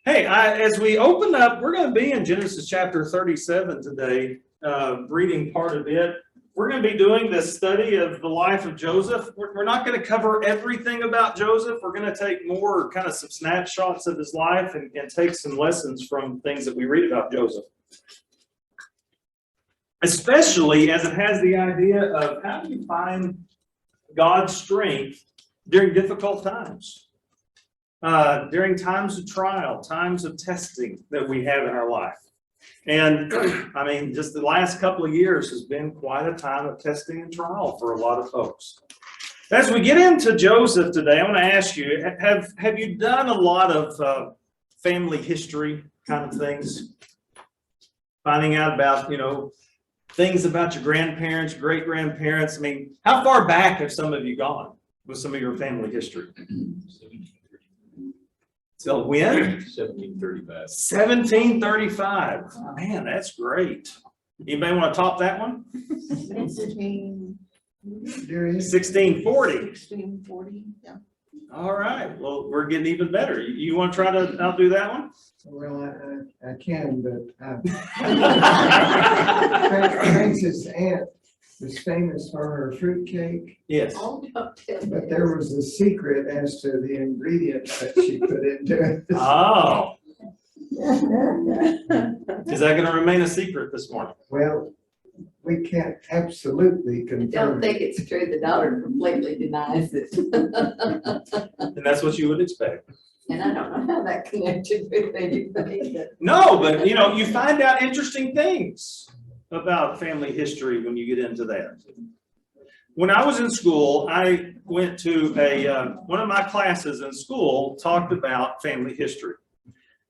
Hey, as we open up, we're going to be in Genesis chapter 37 today, reading part of it. We're going to be doing this study of the life of Joseph. We're not going to cover everything about Joseph. We're going to take more kind of some snapshots of his life and take some lessons from things that we read about Joseph. Especially as it has the idea of how do you find God's strength during difficult times. During times of trial, times of testing that we have in our life. And I mean, just the last couple of years has been quite a time of testing and trial for a lot of folks. As we get into Joseph today, I want to ask you, have you done a lot of family history kind of things? Finding out about, things about your grandparents, great-grandparents. I mean, how far back have some of you gone with some of your family history? Till when? 1735. 1735. Man, that's great. Anybody want to top that one? 1640. 1640, yeah. All right. Well, we're getting even better. You want to try to outdo that one? Well, I can, but Francis' aunt was famous for her fruitcake. Yes. Oh, don't tell me. But there was a secret as to the ingredients that she put into it. Oh. Is that going to remain a secret this morning? Well, we can't absolutely I confirm. don't think it's true. The daughter completely denies it. And that's what you would expect. And I don't know how that connected with anything. No, but you find out interesting things about family history when you get into that. When I was in school, I went to one of my classes in school talked about family history.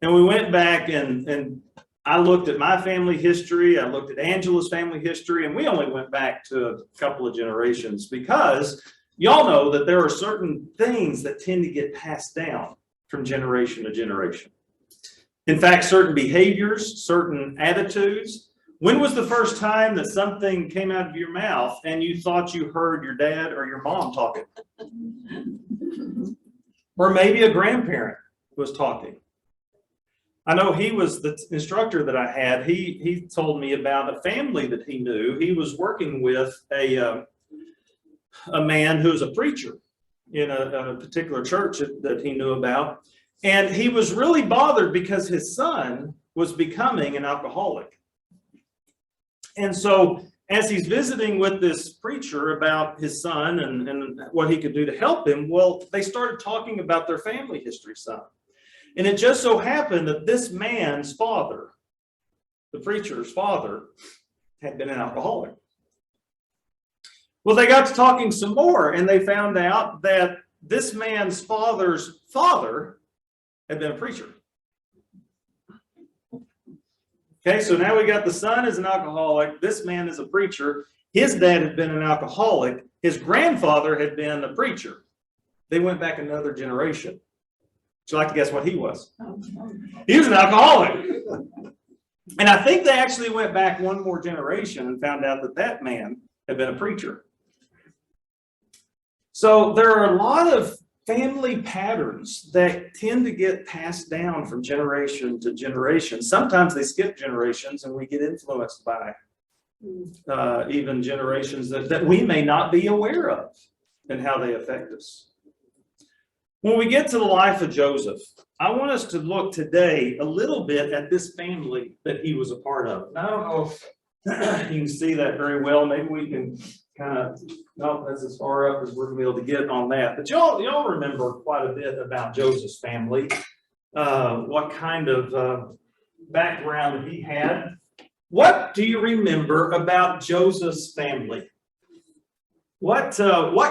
And we went back and I looked at my family history, I looked at Angela's family history, and we only went back to a couple of generations because y'all know that there are certain things that tend to get passed down from generation to generation. In fact, certain behaviors, certain attitudes. When was the first time that something came out of your mouth and you thought you heard your dad or your mom talking? Or maybe a grandparent was talking. I know he was the instructor that I had. He told me about a family that he knew. He was working with a man who's a preacher in a particular church that he knew about. And he was really bothered because his son was becoming an alcoholic. And so as he's visiting with this preacher about his son and what he could do to help him, well, they started talking about their family history some. And it just so happened that this man's father, the preacher's father, had been an alcoholic. Well, they got to talking some more, and they found out that this man's father's father had been a preacher. Okay, so now we got the son is an alcoholic. This man is a preacher. His dad had been an alcoholic. His grandfather had been a preacher. They went back another generation. Would you like to guess what he was? He was an alcoholic. And I think they actually went back one more generation and found out that that man had been a preacher. So there are a lot of family patterns that tend to get passed down from generation to generation. Sometimes they skip generations and we get influenced by even generations that we may not be aware of and how they affect us. When we get to the life of Joseph, I want us to look today a little bit at this family that he was a part of. Now, I don't know if you can see that very well. Maybe we can kind of, no, that's as far up as we're going to be able to get on that. But y'all remember quite a bit about Joseph's family, what kind of background he had. What do you remember about Joseph's family? What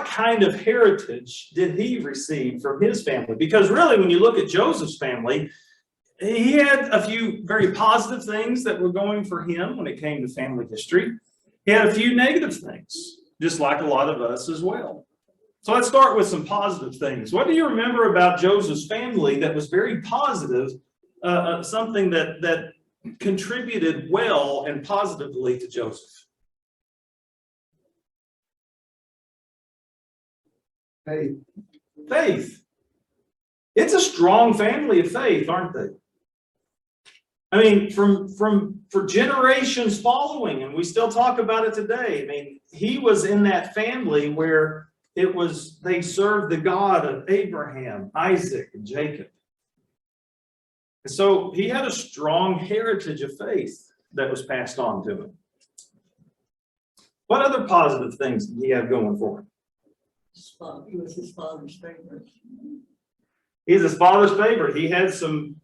kind of heritage did he receive from his family? Because really, when you look at Joseph's family, he had a few very positive things that were going for him when it came to family history. He had a few negative things, just like a lot of us as well. So let's start with some positive things. What do you remember about Joseph's family that was very positive, something that contributed well and positively to Joseph? Faith. Faith. It's a strong family of faith, aren't they? I mean, for generations following, and we still talk about it today. I mean, he was in that family where they served the God of Abraham, Isaac, and Jacob. And so he had a strong heritage of faith that was passed on to him. What other positive things did he have going for him? He was his father's favorite. He's his father's favorite. He had some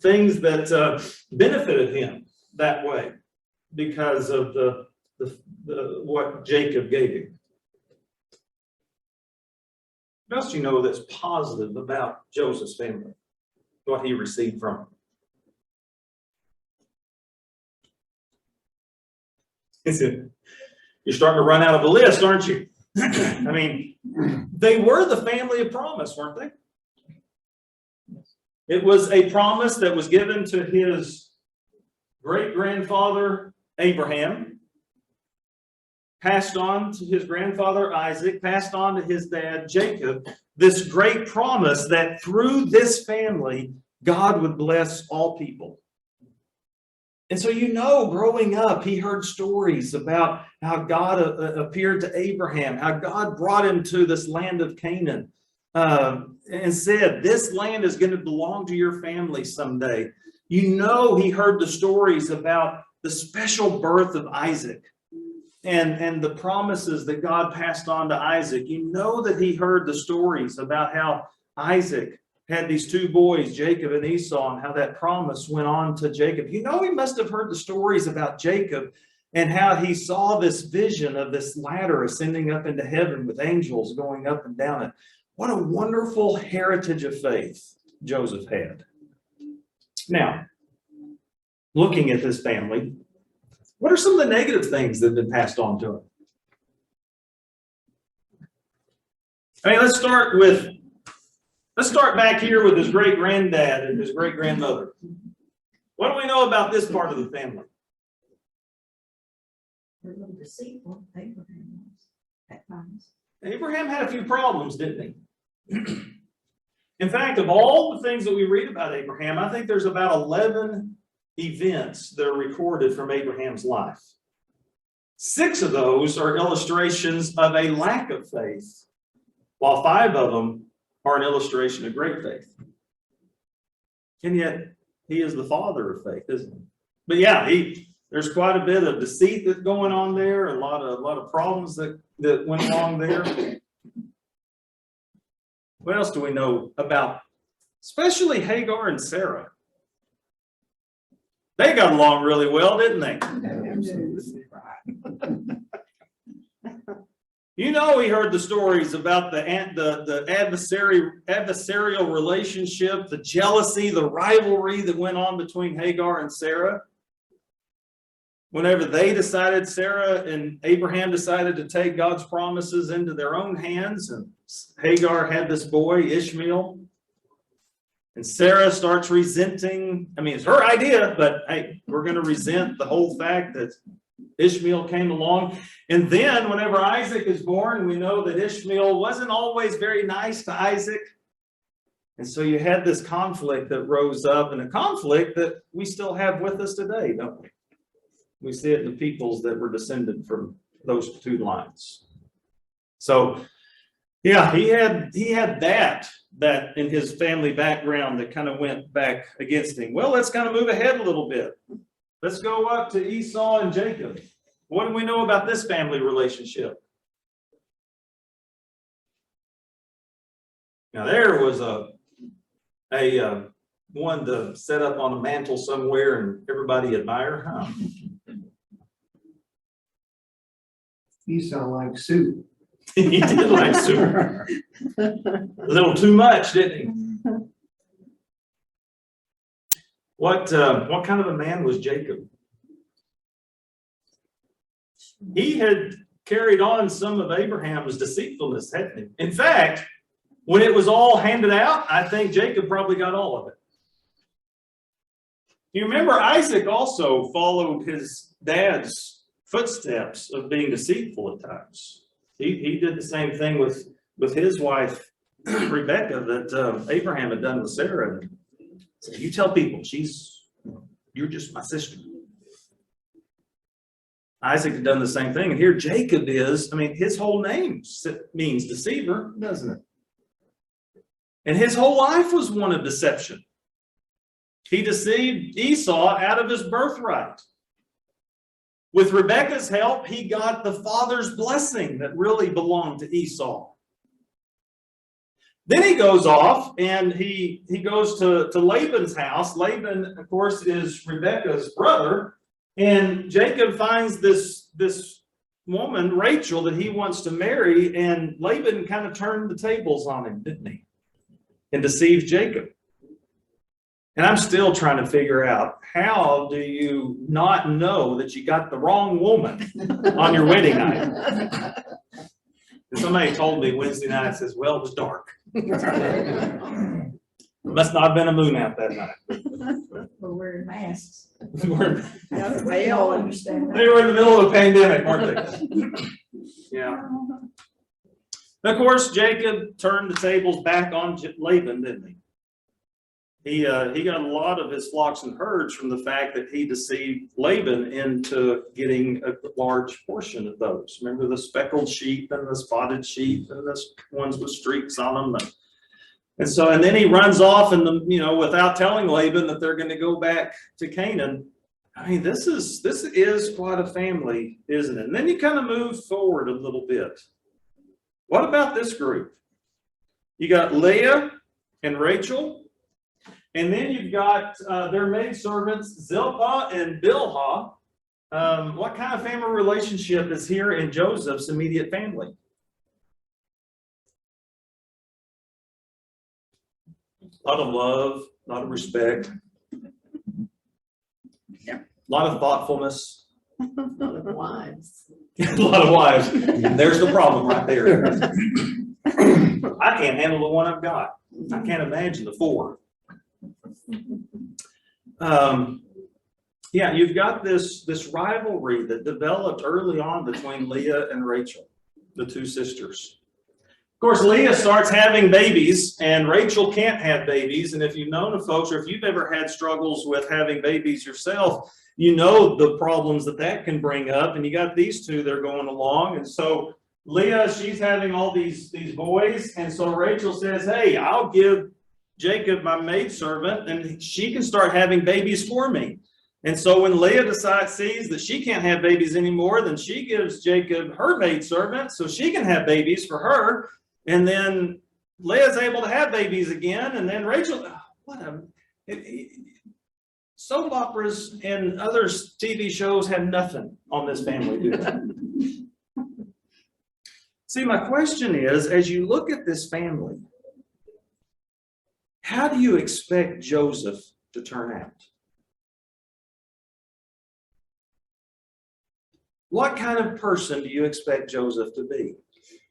things that benefited him that way because of the what Jacob gave him. What else do you know that's positive about Joseph's family? What he received from him. You're starting to run out of the list, aren't you? I mean, they were the family of promise, weren't they? It was a promise that was given to his great-grandfather Abraham, passed on to his grandfather Isaac, passed on to his dad Jacob, this great promise that through this family, God would bless all people. And so, growing up, he heard stories about how God appeared to Abraham, how God brought him to this land of Canaan, and said, this land is going to belong to your family someday. He heard the stories about the special birth of Isaac and the promises that God passed on to Isaac. That he heard the stories about how Isaac had these two boys, Jacob and Esau, and how that promise went on to Jacob. He must have heard the stories about Jacob and how he saw this vision of this ladder ascending up into heaven with angels going up and down it. What a wonderful heritage of faith Joseph had. Now, looking at this family, what are some of the negative things that have been passed on to him? I mean, let's start back here with his great-granddad and his great-grandmother. What do we know about this part of the family? They're a little deceitful, Abraham was at times. Abraham had a few problems, didn't he? In fact, of all the things that we read about Abraham, I think there's about 11 events that are recorded from Abraham's life. 6 of those are illustrations of a lack of faith, while 5 of them are an illustration of great faith. And yet, he is the father of faith, isn't he? But yeah, there's quite a bit of deceit that's going on there, a lot of problems that went along there. What else do we know about, especially Hagar and Sarah? They got along really well, didn't they? Absolutely. He heard the stories about the adversarial relationship, the jealousy, the rivalry that went on between Hagar and Sarah. Whenever Sarah and Abraham decided to take God's promises into their own hands, and Hagar had this boy, Ishmael, and Sarah starts resenting. I mean, it's her idea, but hey, we're going to resent the whole fact that Ishmael came along. And then whenever Isaac is born, we know that Ishmael wasn't always very nice to Isaac. And so you had this conflict that rose up, and a conflict that we still have with us today, don't we? We see it in the peoples that were descended from those 2 lines. So, yeah, he had that in his family background that kind of went back against him. Well, let's kind of move ahead a little bit. Let's go up to Esau and Jacob. What do we know about this family relationship? Now, there was a one to set up on a mantle somewhere and everybody admire, huh? Esau likes soup. He did like soup. A little too much, didn't he? What kind of a man was Jacob? He had carried on some of Abraham's deceitfulness, hadn't he? In fact, when it was all handed out, I think Jacob probably got all of it. You remember Isaac also followed his dad's footsteps of being deceitful at times. He did the same thing with his wife, Rebecca, that Abraham had done with Sarah. So you tell people she's You're just my sister. Isaac had done the same thing. And here Jacob is, I mean, his whole name means deceiver, doesn't it? And his whole life was one of deception. He deceived Esau out of his birthright. With Rebekah's help, he got the father's blessing that really belonged to Esau. Then he goes off and he goes to Laban's house. Laban, of course, is Rebekah's brother. And Jacob finds this woman, Rachel, that he wants to marry. And Laban kind of turned the tables on him, didn't he? And deceived Jacob. And I'm still trying to figure out, how do you not know that you got the wrong woman on your wedding night? And somebody told me Wednesday night, says, well, it was dark. Must not have been a moon out that night. We're wearing masks. They were They all understand that. in the middle of a pandemic, weren't they? Yeah. And of course, Jacob turned the tables back on Laban, didn't he? He got a lot of his flocks and herds from the fact that he deceived Laban into getting a large portion of those. Remember the speckled sheep and the spotted sheep and the ones with streaks on them. And then he runs off and without telling Laban that they're going to go back to Canaan. I mean, this is quite a family, isn't it? And then you kind of move forward a little bit. What about this group? You got Leah and Rachel. And then you've got their maidservants, Zilpah and Bilhah. What kind of family relationship is here in Joseph's immediate family? A lot of love, a lot of respect, a lot of thoughtfulness. A lot of wives. A lot of wives. There's the problem right there. I can't handle the one I've got. I can't imagine the 4. Yeah, you've got this rivalry that developed early on between Leah and Rachel, the 2 sisters. Of course, Leah starts having babies and Rachel can't have babies. And if you've known the folks, or if you've ever had struggles with having babies yourself, you know the problems that can bring up. And you got these 2 that are going along. And so Leah, she's having all these boys. And so Rachel says, hey, I'll give Jacob my maidservant and she can start having babies for me. And so when Leah sees that she can't have babies anymore, then she gives Jacob her maidservant so she can have babies for her. And then Leah's able to have babies again. And then Rachel, soap operas and other TV shows have nothing on this family, do they? See, my question is, as you look at this family, how do you expect Joseph to turn out? What kind of person do you expect Joseph to be?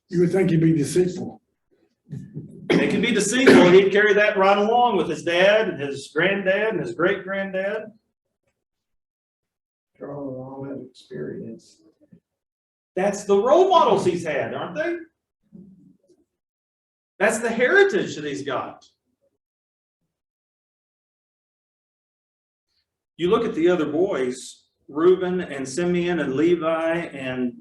You would think he'd be deceitful. It could be deceitful. He'd carry that right along with his dad and his granddad and his great-granddad. Draw all that experience. That's the role models he's had, aren't they? That's the heritage that he's got. You look at the other boys, Reuben and Simeon and Levi and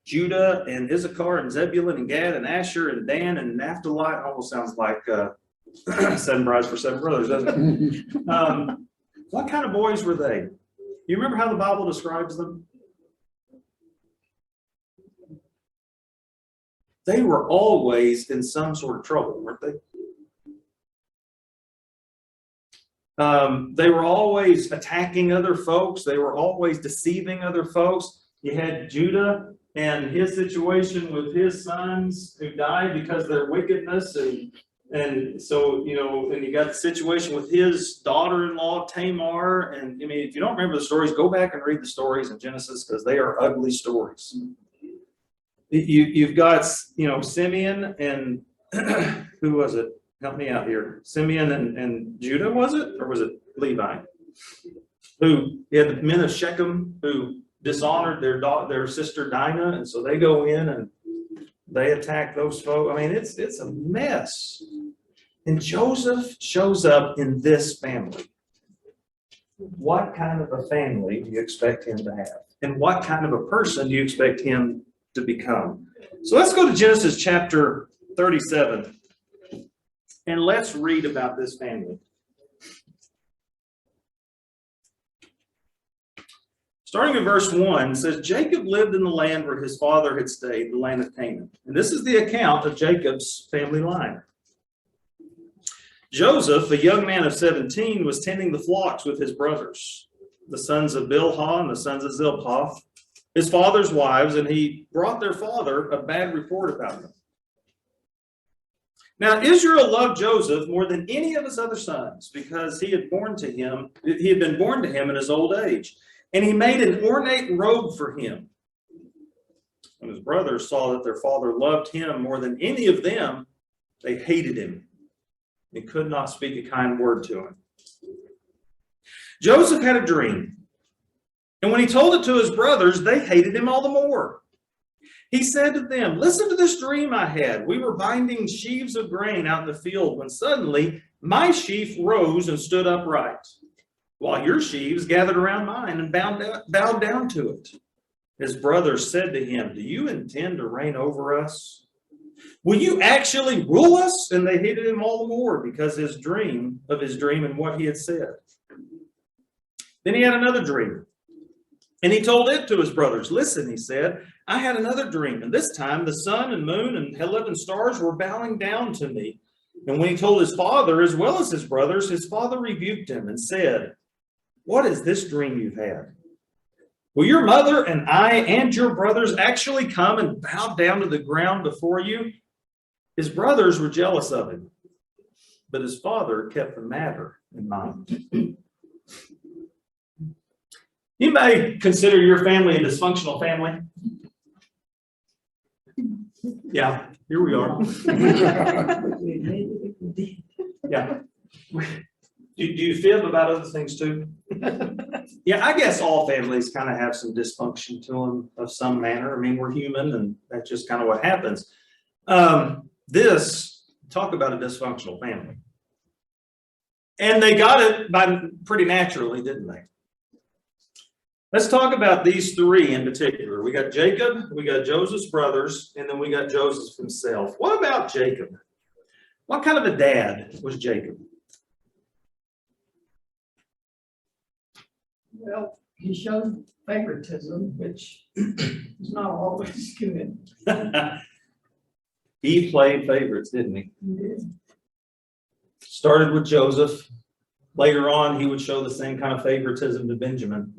Judah and Issachar and Zebulun and Gad and Asher and Dan and Naphtali. Almost sounds like 7 brides for 7 brothers, doesn't it? What kind of boys were they? You remember how the Bible describes them? They were always in some sort of trouble, weren't they? They were always attacking other folks. They were always deceiving other folks. You had Judah and his situation with his sons who died because of their wickedness. And so, and you got the situation with his daughter-in-law, Tamar. And I mean, if you don't remember the stories, go back and read the stories in Genesis because they are ugly stories. You've got, Simeon and who was it? Help me out here. Simeon and Judah, was it? Or was it Levi? Who had the men of Shechem who dishonored their sister Dinah, and so they go in and they attack those folks. I mean, it's a mess. And Joseph shows up in this family. what kind of a family do you expect him to have? And what kind of a person do you expect him to become? So let's go to Genesis chapter 37, and let's read about this family. Starting in verse 1, it says, Jacob lived in the land where his father had stayed, the land of Canaan. And this is the account of Jacob's family line. Joseph, a young man of 17, was tending the flocks with his brothers, the sons of Bilhah and the sons of Zilpah, his father's wives, and he brought their father a bad report about them. Now Israel loved Joseph more than any of his other sons because he had been born to him in his old age. And he made an ornate robe for him. When his brothers saw that their father loved him more than any of them, they hated him and could not speak a kind word to him. Joseph had a dream, and when he told it to his brothers, they hated him all the more. He said to them, listen to this dream I had. We were binding sheaves of grain out in the field when suddenly my sheaf rose and stood upright, while your sheaves gathered around mine and bowed down to it. His brothers said to him, do you intend to reign over us? Will you actually rule us? And they hated him all the more because of his dream and what he had said. Then he had another dream, and he told it to his brothers. Listen, he said, I had another dream, and this time the sun and moon and 11 stars were bowing down to me. And when he told his father as well as his brothers, his father rebuked him and said, what is this dream you've had? Will your mother and I and your brothers actually come and bow down to the ground before you? His brothers were jealous of him, but his father kept the matter in mind. You may consider your family a dysfunctional family. Yeah, here we are. Yeah. Do you fib about other things too? Yeah, I guess all families kind of have some dysfunction to them of some manner. I mean, we're human, and that's just kind of what happens. Talk about a dysfunctional family. And they got it pretty naturally, didn't they? Let's talk about these three in particular. We got Jacob, we got Joseph's brothers, and then we got Joseph himself. What about Jacob? What kind of a dad was Jacob? Well, he showed favoritism, which is not always good. He played favorites, didn't he? He did. Started with Joseph. Later on, he would show the same kind of favoritism to Benjamin.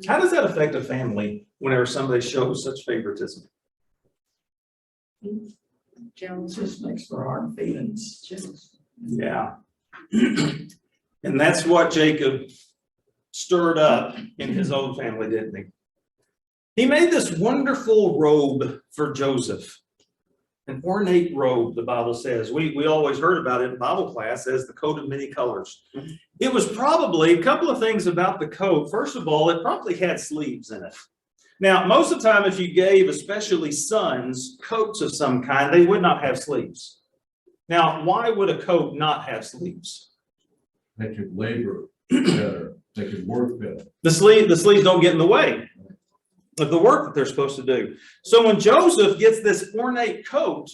How does that affect a family whenever somebody shows such favoritism? Jealous just makes for hard feelings. Yeah. And that's what Jacob stirred up in his own family, didn't he? He made this wonderful robe for Joseph. An ornate robe, the Bible says. We always heard about it in Bible class as the coat of many colors. It was probably a couple of things about the coat. First of all, it probably had sleeves in it. Now, most of the time, if you gave especially sons coats of some kind, they would not have sleeves. Now, why would a coat not have sleeves? They could labor better. They could work better. The sleeves don't get in the way of the work that they're supposed to do. So when Joseph gets this ornate coat,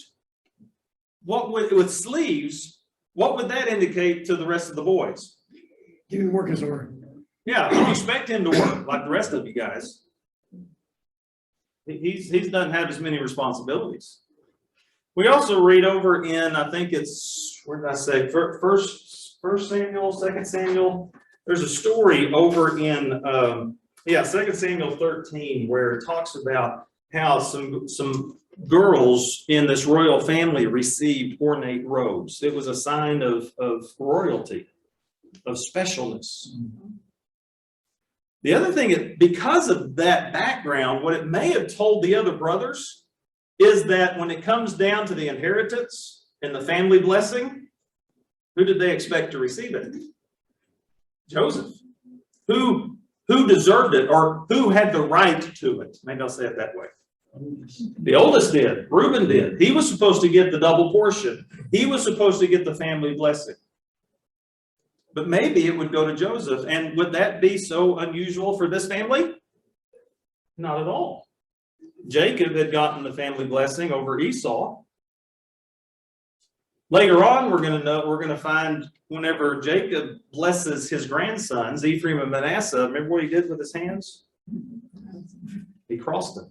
with sleeves, what would that indicate to the rest of the boys? Give him work his order. Yeah, don't expect him to work like the rest of you guys. He doesn't have as many responsibilities. We also read over in, I think it's, where did I say, First Samuel, 2 Samuel. There's a story over in 2 Samuel 13 where it talks about how some girls in this royal family received ornate robes. It was a sign of royalty, of specialness. The other thing, because of that background, what it may have told the other brothers is that when it comes down to the inheritance and the family blessing, who did they expect to receive it? Joseph. Who deserved it, or who had the right to it? Maybe I'll say it that way. The oldest did. Reuben did. He was supposed to get the double portion. He was supposed to get the family blessing. But maybe it would go to Joseph. And would that be so unusual for this family? Not at all. Jacob had gotten the family blessing over Esau. Later on, we're going to find whenever Jacob blesses his grandsons, Ephraim and Manasseh, remember what he did with his hands? He crossed them.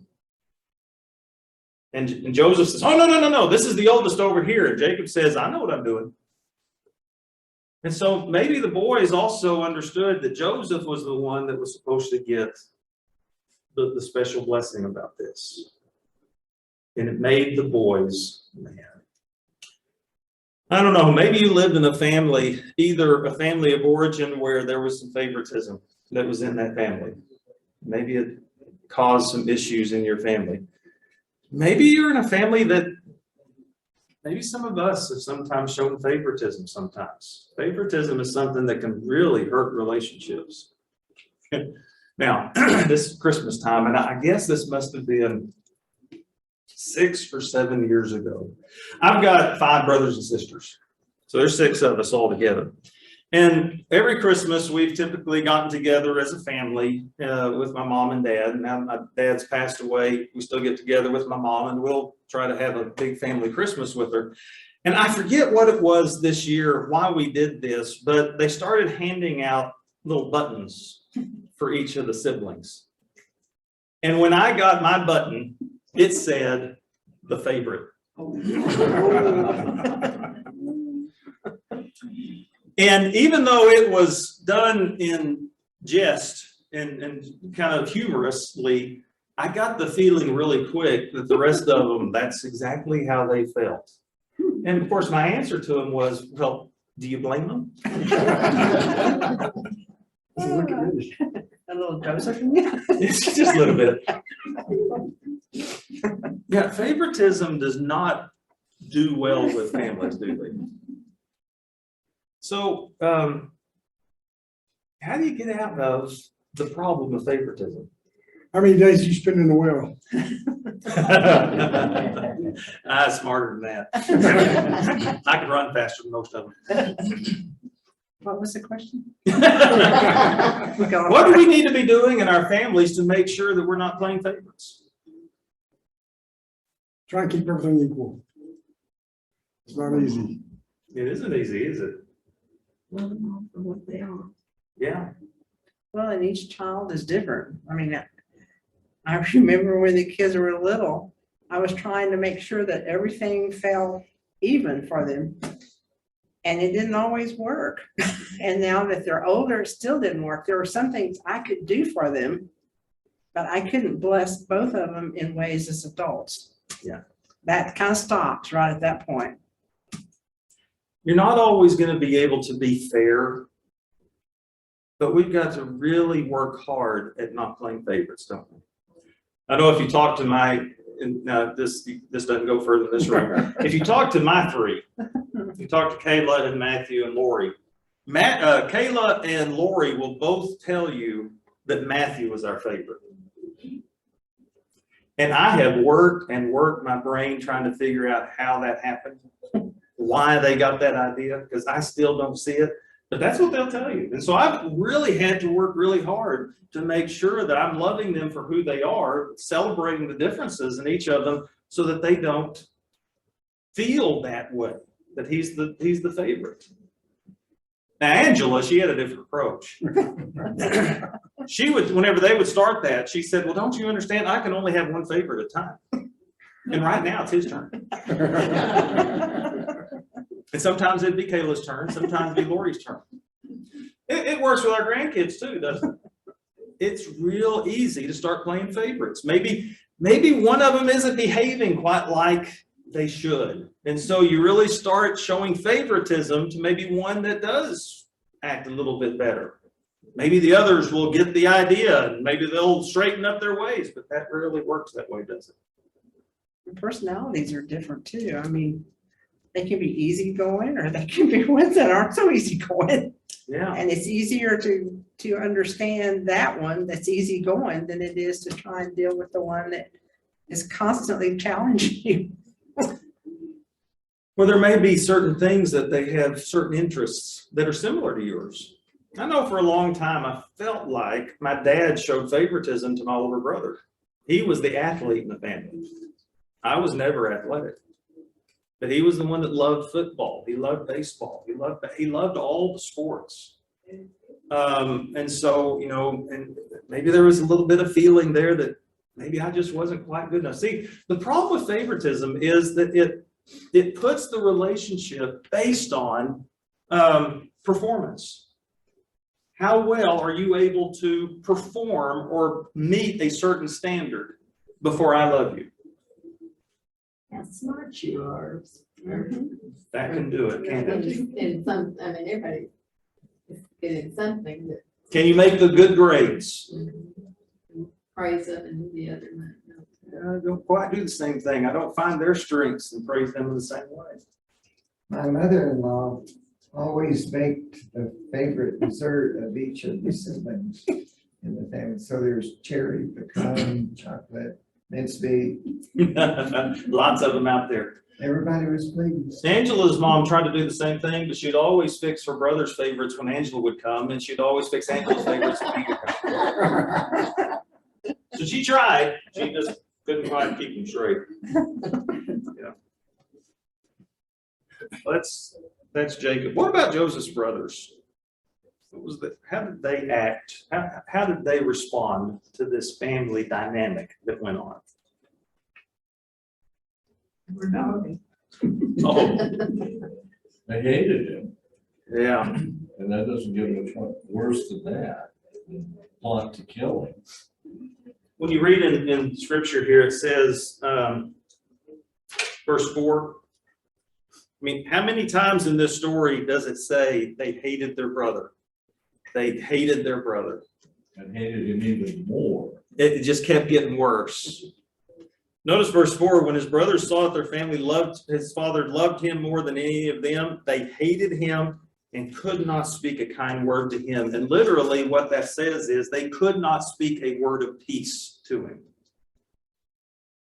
And Joseph says, oh, no, this is the oldest over here. And Jacob says, I know what I'm doing. And so maybe the boys also understood that Joseph was the one that was supposed to get the special blessing about this. And it made the boys mad. I don't know, maybe you lived in a family, either a family of origin where there was some favoritism that was in that family. Maybe it caused some issues in your family. Maybe you're in a family that, maybe some of us have sometimes shown favoritism sometimes. Favoritism is something that can really hurt relationships. Now, this Christmas time, and I guess this must have been 6 or 7 years ago. I've got 5 brothers and sisters. So there's 6 of us all together. And every Christmas, we've typically gotten together as a family with my mom and dad. Now my dad's passed away. We still get together with my mom, and we'll try to have a big family Christmas with her. And I forget what it was this year, why we did this, but they started handing out little buttons for each of the siblings. And when I got my button, it said, the favorite. And even though it was done in jest and kind of humorously, I got the feeling really quick that the rest of them, that's exactly how they felt. And of course, my answer to them was, well, do you blame them? Look at this. A little Joseph. It's just a little bit. Yeah, favoritism does not do well with families, do they? So, how do you get out of the problem of favoritism? How many days you spend in the well? I'm smarter than that. I can run faster than most of them. What was the question? What do we need to be doing in our families to make sure that we're not playing favorites? Try and keep everything equal. It's not easy. It isn't easy, is it? Love them all for what they are. Yeah. Well, and each child is different. I mean, I remember when the kids were little, I was trying to make sure that everything fell even for them. And it didn't always work. And now that they're older, it still didn't work. There were some things I could do for them, but I couldn't bless both of them in ways as adults. Yeah. That kind of stops right at that point. You're not always going to be able to be fair, but we've got to really work hard at not playing favorites, don't we? I know if you talk to this doesn't go further than this room. If you talk to my 3, you talk to Kayla and Matthew and Lori, Kayla and Lori will both tell you that Matthew was our favorite. And I have worked my brain trying to figure out how that happened, why they got that idea, because I still don't see it, but that's what they'll tell you. And so I've really had to work really hard to make sure that I'm loving them for who they are, celebrating the differences in each of them so that they don't feel that way, that he's the favorite. Now, Angela, she had a different approach. She would, whenever they would start that, she said, well, don't you understand? I can only have one favorite at a time. And right now it's his turn. And sometimes it'd be Kayla's turn. Sometimes it'd be Lori's turn. It works with our grandkids too, doesn't it? It's real easy to start playing favorites. Maybe one of them isn't behaving quite like they should. And so you really start showing favoritism to maybe one that does act a little bit better. Maybe the others will get the idea and maybe they'll straighten up their ways, but that rarely works that way, does it? Personalities are different too. I mean, they can be easygoing or they can be ones that aren't so easygoing. Yeah. And it's easier to understand that one that's easygoing than it is to try and deal with the one that is constantly challenging you. Well, there may be certain things that they have certain interests that are similar to yours. I know for a long time, I felt like my dad showed favoritism to my older brother. He was the athlete in the family. I was never athletic, but he was the one that loved football. He loved baseball. He loved all the sports. And so, and maybe there was a little bit of feeling there that maybe I just wasn't quite good enough. See, the problem with favoritism is that it puts the relationship based on performance. How well are you able to perform or meet a certain standard before I love you? How smart you are. That can do it, can't it? In some, I mean, everybody is good at something that Can you make the good grades? praise them and the other one. I don't quite do the same thing. I don't find their strengths and praise them in the same way. My mother-in-law always baked the favorite dessert of each of the siblings in the family. So there's cherry, pecan, chocolate, mince meat. Lots of them out there. Everybody was pleased. Angela's mom tried to do the same thing, but she'd always fix her brother's favorites when Angela would come, and she'd always fix Angela's favorites when he would come. So she tried, she just couldn't quite keep them straight. Yeah. That's Jacob. What about Joseph's brothers? What was that? How did they act? How did they respond to this family dynamic that went on? We're naughty. Oh, They hated him, yeah. and that doesn't get much worse than that. Plot to kill him. When you read in scripture here, it says, verse 4. I mean, how many times in this story does it say they hated their brother? They hated their brother. And hated him even more. It just kept getting worse. Notice verse 4, when his brothers saw that their family loved, his father loved him more than any of them, they hated him and could not speak a kind word to him. And literally what that says is they could not speak a word of peace to him.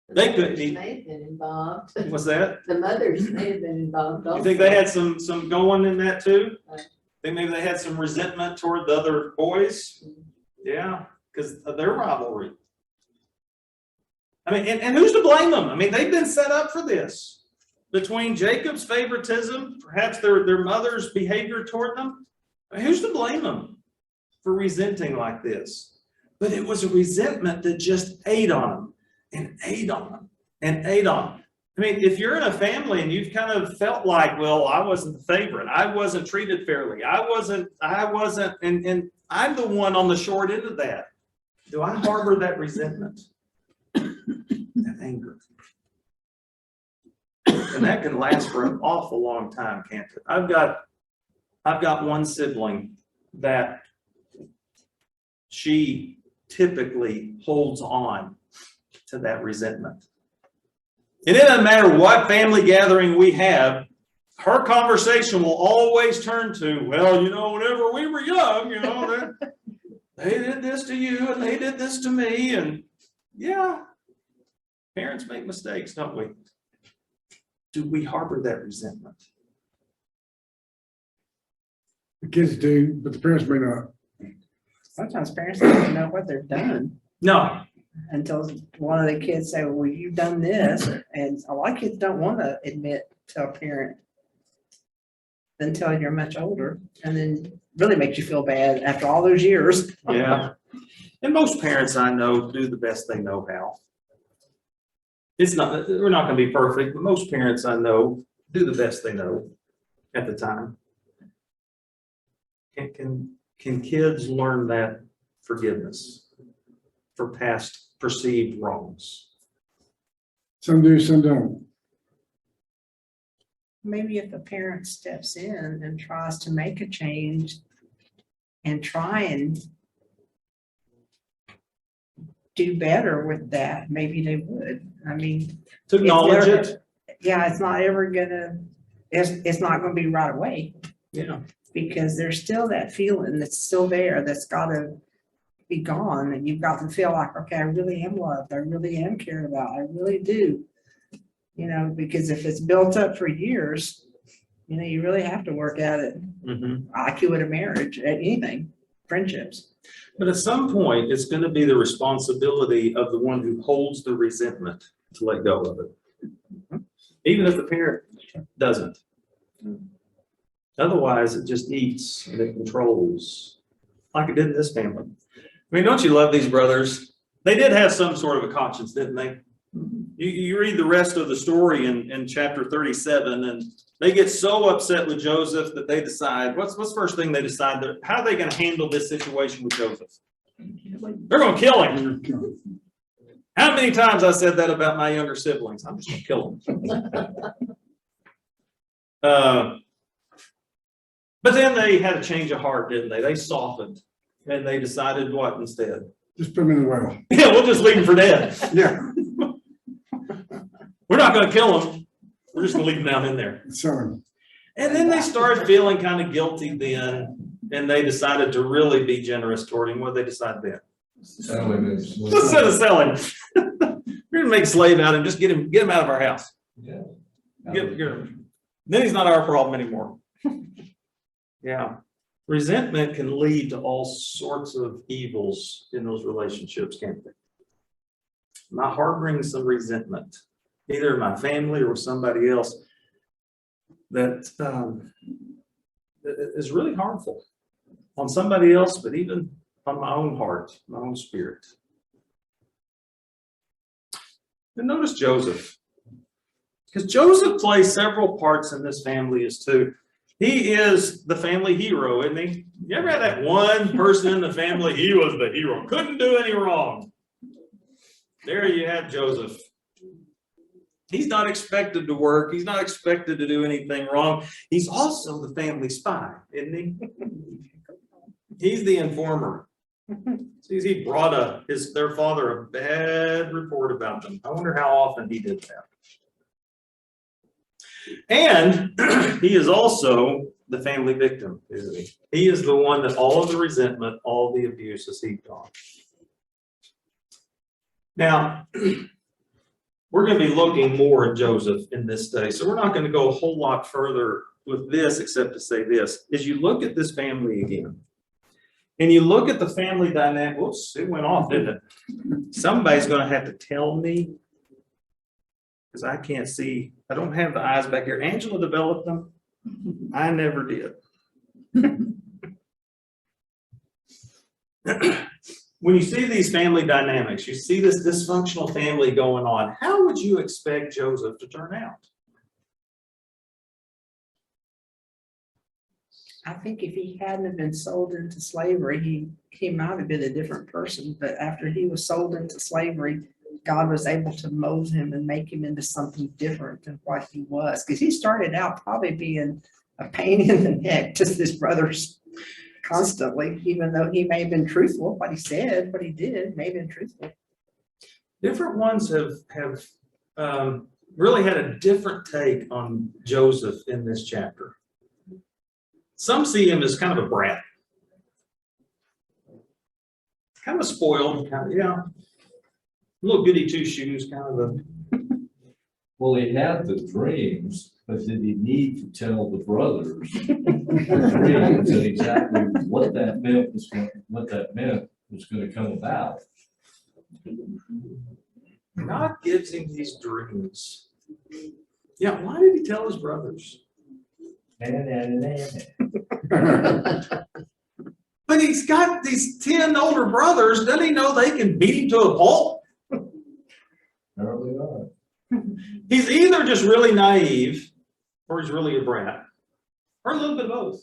They couldn't May even. have been involved. What's that? The mothers may have been involved also. You think they had some going in that too? Right. Think maybe they had some resentment toward the other boys? Yeah, because of their rivalry. I mean, and who's to blame them? I mean, they've been set up for this. Between Jacob's favoritism, perhaps their mother's behavior toward them, who's to blame them for resenting like this? But it was a resentment that just ate on them and ate on them and ate on them. I mean, if you're in a family and you've kind of felt like, well, I wasn't the favorite, I wasn't treated fairly, I wasn't, and I'm the one on the short end of that. Do I harbor that resentment? That anger. And that can last for an awful long time, can't it? I've got one sibling that she typically holds on to that resentment. And it doesn't matter what family gathering we have, her conversation will always turn to, well, whenever we were young, they did this to you and they did this to me. And yeah, parents make mistakes, don't we? Do we harbor that resentment? The kids do, but the parents may not. Sometimes parents don't even know what they've done No. until one of the kids say, well, you've done this. And a lot of kids don't want to admit to a parent until you're much older, and then really makes you feel bad after all those years. Yeah. And most parents I know do the best they know how. We're not going to be perfect, but most parents I know do the best they know at the time. Can kids learn that forgiveness for past perceived wrongs? Some do, some don't. Maybe if a parent steps in and tries to make a change and try and do better with that, maybe they would. I mean, To acknowledge it. yeah, it's not ever gonna, it's not gonna be right away, Yeah. because there's still that feeling that's still there, that's gotta be gone, and you've got to feel like, okay, I really am loved, I really am cared about, I really do You know, because if it's built up for years, you know, you really have to work at it. Mhm. Like you would a marriage, at anything, friendships. But at some point, it's gonna be the responsibility of the one who holds the resentment to let go of it. Even if the parent doesn't. Otherwise, it just eats and it controls, like it did in this family. I mean, don't you love these brothers? They did have some sort of a conscience, didn't they? You read the rest of the story in chapter 37, and they get so upset with Joseph that they decide, what's the first thing they decide? How are they going to handle this situation with Joseph? They're going to kill him. How many times I said that about my younger siblings? I'm just going to kill them. But then they had a change of heart, didn't they? They softened, and they decided what instead? Just put them in the well. Yeah, we'll just leave him for dead. Yeah, We're not going to kill him. We're just going to leave him down in there. so, And then they started feeling kind of guilty then, and they decided to really be generous toward him. What did they decide then? Instead of selling, we're going to make a slave out of him. Just get him out of our house. Yeah. Get him. Then he's not our problem anymore. Yeah. Resentment can lead to all sorts of evils in those relationships, can't they? Am I harboring some resentment, either in my family or with somebody else, that is really harmful on somebody else, but even on my own heart, my own spirit? And notice Joseph, because Joseph plays several parts in this family as too. He is the family hero, isn't he? You ever had that one person in the family, he was the hero, couldn't do any wrong? There you have Joseph. He's not expected to work. He's not expected to do anything wrong. He's also the family spy, isn't he? He's the informer. See, he brought their father a bad report about them. I wonder how often he did that. And he is also the family victim, isn't he? He is the one that all of the resentment, all the abuse is heaped on. Now, we're going to be looking more at Joseph in this study, so we're not going to go a whole lot further with this except to say this. As you look at this family again, and you look at the family dynamic, whoops, it went off, didn't it? Somebody's going to have to tell me, because I can't see. I don't have the eyes back here. Angela developed them. I never did. When you see these family dynamics, you see this dysfunctional family going on, how would you expect Joseph to turn out? I think if he hadn't have been sold into slavery, he might have been a different person. But after he was sold into slavery, God was able to mold him and make him into something different than what he was. Because he started out probably being a pain in the neck to his brothers constantly, even though he may have been truthful. What he said, what he did, may have been truthful. Different ones have really had a different take on Joseph in this chapter. Some see him as kind of a brat, kind of spoiled, kind of, yeah, little goody two shoes, kind of a. Well, he had the dreams, but did he need to tell the brothers the dreams and exactly what that meant was going to come about? God gives him these dreams. Yeah, why did he tell his brothers? But he's got these 10 older brothers. Doesn't he know they can beat him to a pulp? Apparently not. He's either just really naive or he's really a brat, or a little bit of both.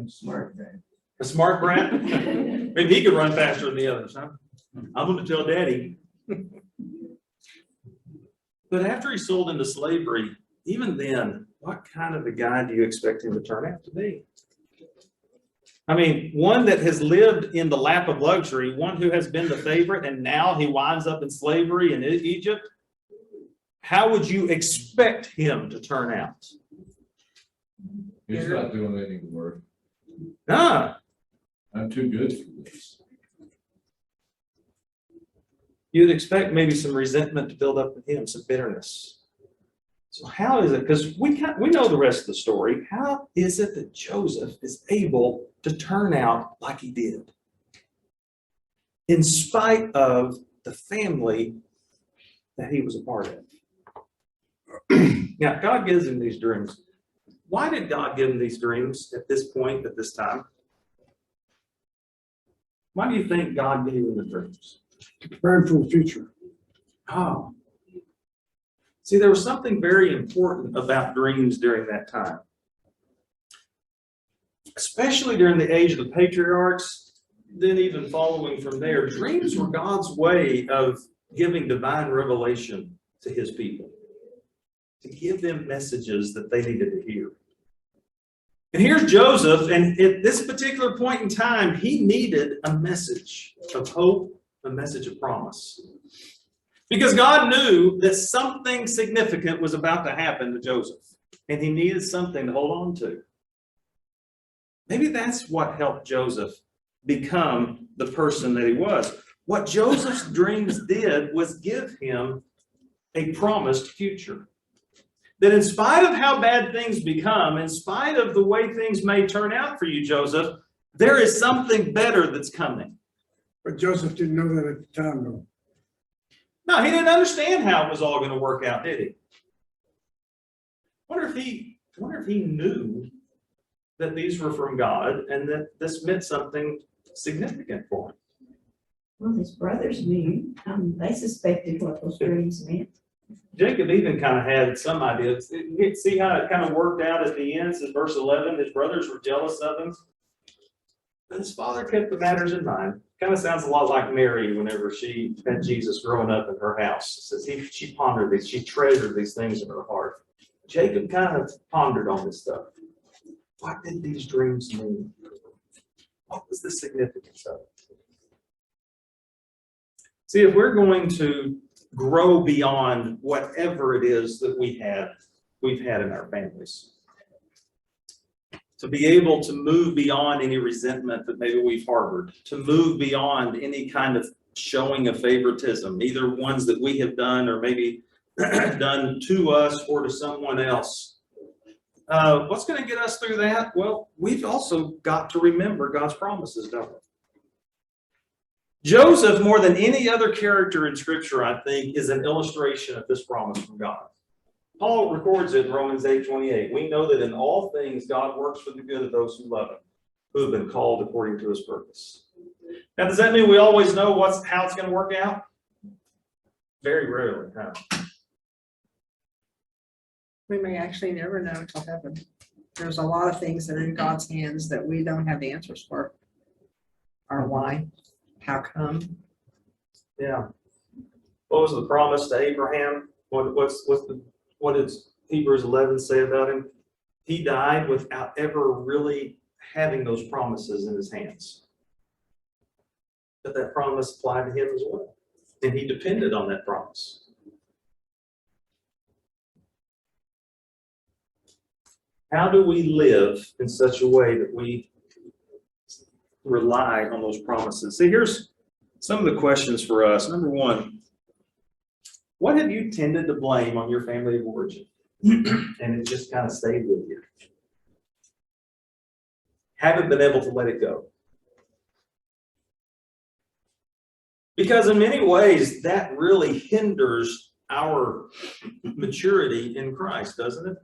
Smart guy. A smart brat? Maybe he could run faster than the others, huh? I'm going to tell Daddy. But after he's sold into slavery, even then, what kind of a guy do you expect him to turn out to be? I mean, one that has lived in the lap of luxury, one who has been the favorite, and now he winds up in slavery in Egypt. How would you expect him to turn out? He's not doing any work. Ah, I'm too good for this. you'd expect maybe some resentment to build up in him, some bitterness. So how is it, because we know the rest of the story, how is it that Joseph is able to turn out like he did? In spite of the family that he was a part of. Now, God gives him these dreams. Why did God give him these dreams at this point, at this time? Why do you think God gave him the dreams? Preparing for the future. Oh. See, there was something very important about dreams during that time. Especially during the age of the patriarchs, then even following from there, dreams were God's way of giving divine revelation to his people, to give them messages that they needed to hear. And here's Joseph, and at this particular point in time, he needed a message of hope, a message of promise. Because God knew that something significant was about to happen to Joseph, and he needed something to hold on to. Maybe that's what helped Joseph become the person that he was. What Joseph's dreams did was give him a promised future. That in spite of how bad things become, in spite of the way things may turn out for you, Joseph, there is something better that's coming. But Joseph didn't know that at the time, though. No, he didn't understand how it was all going to work out, did he? Wonder if he knew that these were from God and that this meant something significant for him. Well, his brothers knew. They suspected what those dreams meant. Jacob even kind of had some ideas. You see how it kind of worked out at the end. In verse 11, his brothers were jealous of him. But his father kept the matters in mind. Kind of sounds a lot like Mary whenever she had Jesus growing up in her house. It says she pondered these, she treasured these things in her heart. Jacob kind of pondered on this stuff. What did these dreams mean? What was the significance of it? See, if we're going to grow beyond whatever it is that we've had in our families, to be able to move beyond any resentment that maybe we've harbored, to move beyond any kind of showing of favoritism, either ones that we have done or maybe done to us or to someone else. What's going to get us through that? Well, we've also got to remember God's promises, don't we? Joseph, more than any other character in Scripture, I think, is an illustration of this promise from God. Paul records it in Romans 8:28. We know that in all things God works for the good of those who love him, who have been called according to his purpose. Now, does that mean we always know how it's going to work out? Very rarely, huh? We may actually never know until heaven. There's a lot of things that are in God's hands that we don't have the answers for. Or why? How come? Yeah. What was the promise to Abraham? What does Hebrews 11 say about him? He died without ever really having those promises in his hands. But that promise applied to him as well. And he depended on that promise. How do we live in such a way that we rely on those promises? See, here's some of the questions for us. Number one, what have you tended to blame on your family of origin? And it just kind of stayed with you. Haven't been able to let it go. Because in many ways, that really hinders our maturity in Christ, doesn't it?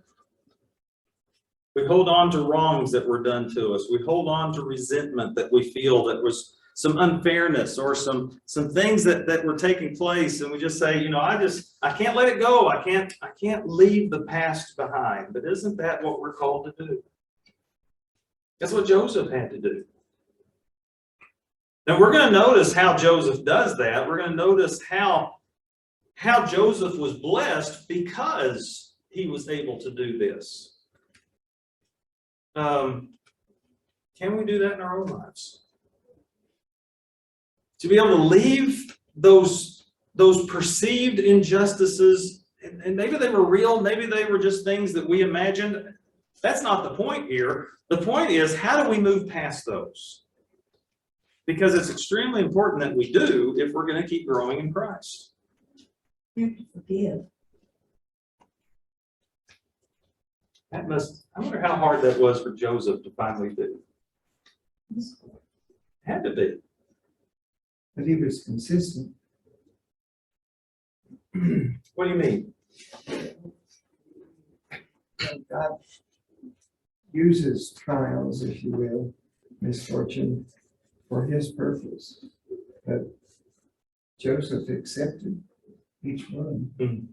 We hold on to wrongs that were done to us. We hold on to resentment that we feel that was some unfairness or some things that were taking place, and we just say, I can't let it go. I can't leave the past behind. But isn't that what we're called to do? That's what Joseph had to do. Now we're going to notice how Joseph does that. We're going to notice how Joseph was blessed because he was able to do this. Can we do that in our own lives? To be able to leave those perceived injustices, and maybe they were real, maybe they were just things that we imagined. That's not the point here. The point is, how do we move past those? Because it's extremely important that we do if we're going to keep growing in Christ. You have to forgive. I wonder how hard that was for Joseph to finally do. Had to be. But he was consistent. What do you mean? God uses trials, if you will, misfortune, for his purpose. But Joseph accepted each one, Mhm.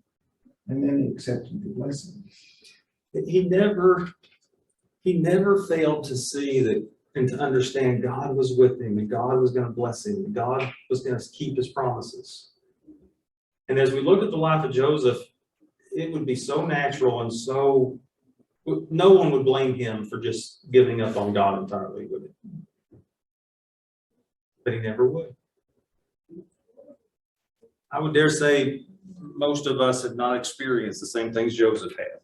and then he accepted the blessing. He never failed to see that and to understand God was with him and God was going to bless him and God was going to keep his promises. And as we look at the life of Joseph, it would be so natural and so, no one would blame him for just giving up on God entirely, would it? But he never would. I would dare say most of us have not experienced the same things Joseph had.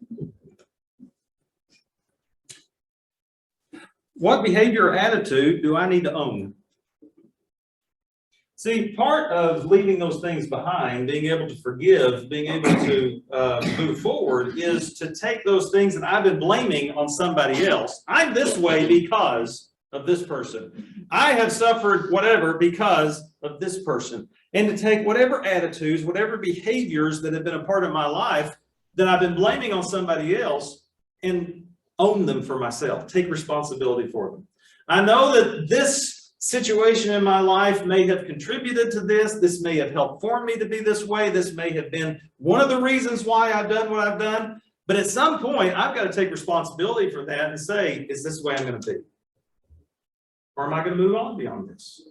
What behavior or attitude do I need to own? See, part of leaving those things behind, being able to forgive, being able to move forward, is to take those things that I've been blaming on somebody else. I'm this way because of this person. I have suffered whatever because of this person. And to take whatever attitudes, whatever behaviors that have been a part of my life that I've been blaming on somebody else and own them for myself, take responsibility for them. I know that this situation in my life may have contributed to this. This may have helped form me to be this way. This may have been one of the reasons why I've done what I've done. But at some point, I've got to take responsibility for that and say, is this the way I'm going to be? Or am I going to move on beyond this?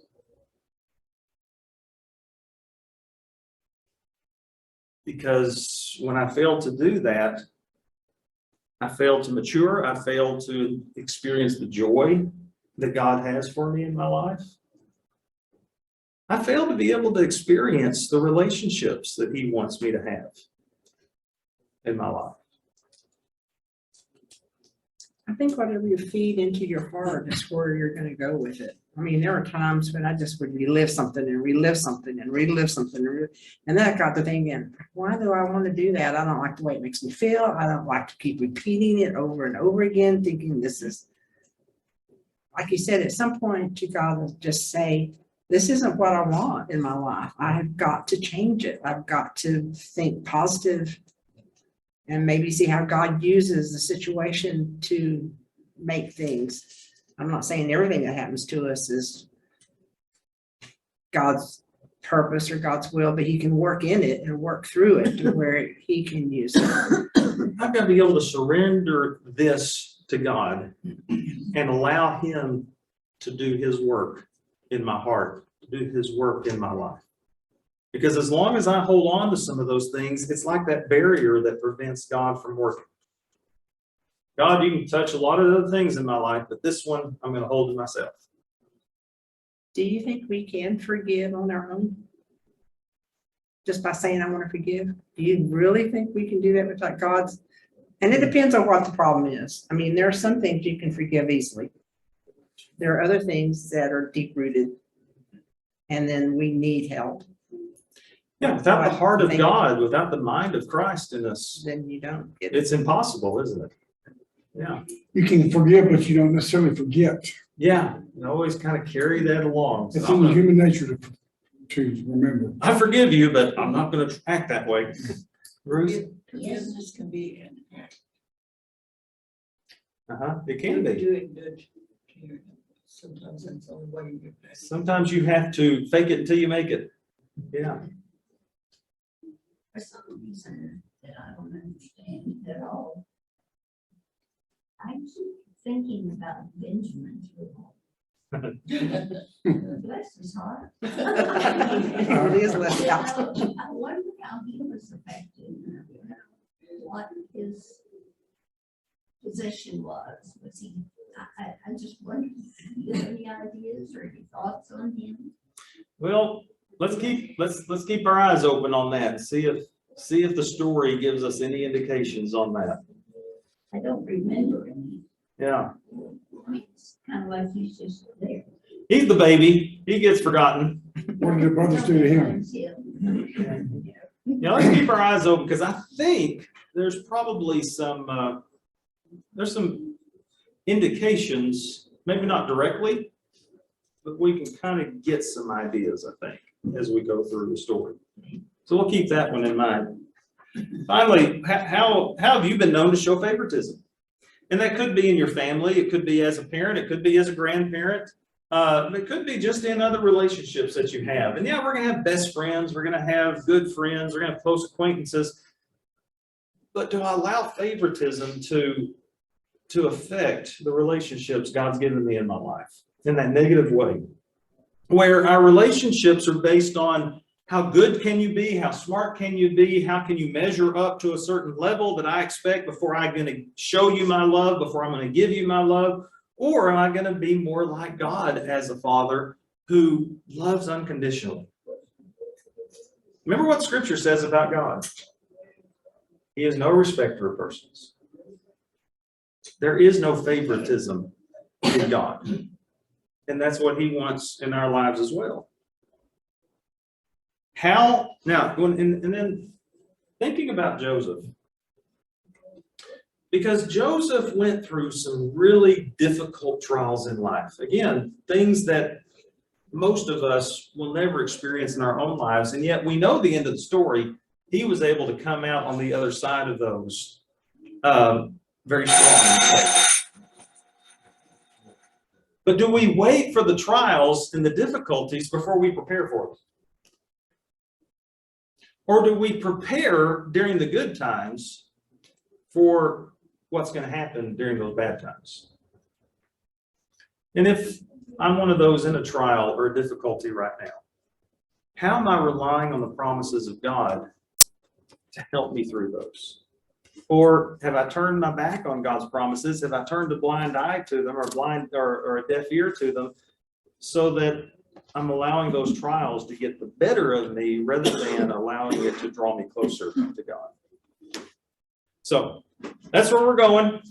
Because when I failed to do that, I failed to mature. I failed to experience the joy that God has for me in my life. I failed to be able to experience the relationships that He wants me to have in my life. I think whatever you feed into your heart is where you're going to go with it. I mean, there are times when I just would relive something and relive something and relive something. And then I got to thinking, why do I want to do that? I don't like the way it makes me feel. I don't like to keep repeating it over and over again, thinking this is, like you said, at some point you got to just say, this isn't what I want in my life. I have got to change it. I've got to think positive and maybe see how God uses the situation to make things. I'm not saying everything that happens to us is God's purpose or God's will, but He can work in it and work through it to where He can use it. I've got to be able to surrender this to God and allow Him to do His work in my heart, to do His work in my life. Because as long as I hold on to some of those things, it's like that barrier that prevents God from working. God, you can touch a lot of other things in my life, but this one I'm going to hold to myself. Do you think we can forgive on our own? Just by saying, I want to forgive? Do you really think we can do that without God's? And it depends on what the problem is. I mean, there are some things you can forgive easily. There are other things that are deep rooted. And then we need help. Yeah, without the heart of God, without the mind of Christ in us, Then you don't get it. it's impossible, isn't it? Yeah. You can forgive, but you don't necessarily forget. Yeah, I always kind of carry that along. It's in the human nature to remember. I forgive you, but I'm not going to act that way. Ruth? Forgiveness can be an act. It can be. Doing good. Sometimes that's the only way you get back. Sometimes you have to fake it until you make it. Yeah. For some reason that I don't understand at all. I keep thinking about Benjamin. Bless his heart. It is left out. I wonder how he was affected, what his position was. Was he, I just wonder, do you have any ideas or any thoughts on him? Well, let's keep our eyes open on that. See if the story gives us any indications on that. I don't remember any. Yeah. It's kind of like he's just there. He's the baby. He gets forgotten. What did the brothers do to him? Yeah, let's keep our eyes open because I think there's probably some indications, maybe not directly, but we can kind of get some ideas, I think, as we go through the story. So we'll keep that one in mind. Finally, how have you been known to show favoritism? And that could be in your family. It could be as a parent. It could be as a grandparent. It could be just in other relationships that you have. And yeah, we're going to have best friends. We're going to have good friends. We're going to have close acquaintances. But do I allow favoritism to affect the relationships God's given me in my life in that negative way? Where our relationships are based on how good can you be? How smart can you be? How can you measure up to a certain level that I expect before I'm going to show you my love, before I'm going to give you my love? Or am I going to be more like God as a father who loves unconditionally? Remember what Scripture says about God. He is no respecter of persons. There is no favoritism in God. And that's what He wants in our lives as well. And then thinking about Joseph, because Joseph went through some really difficult trials in life. Again, things that most of us will never experience in our own lives, and yet we know the end of the story. He was able to come out on the other side of those very strong. But do we wait for the trials and the difficulties before we prepare for them? Or do we prepare during the good times for what's going to happen during those bad times? And if I'm one of those in a trial or a difficulty right now, how am I relying on the promises of God to help me through those? Or have I turned my back on God's promises? Have I turned a blind eye to them or a deaf ear to them so that I'm allowing those trials to get the better of me rather than allowing it to draw me closer to God? So that's where we're going.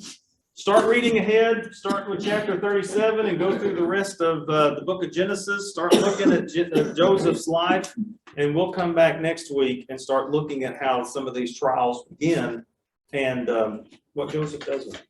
Start reading ahead, start with chapter 37 and go through the rest of the book of Genesis. Start looking at Joseph's life, and we'll come back next week and start looking at how some of these trials begin and what Joseph does with it.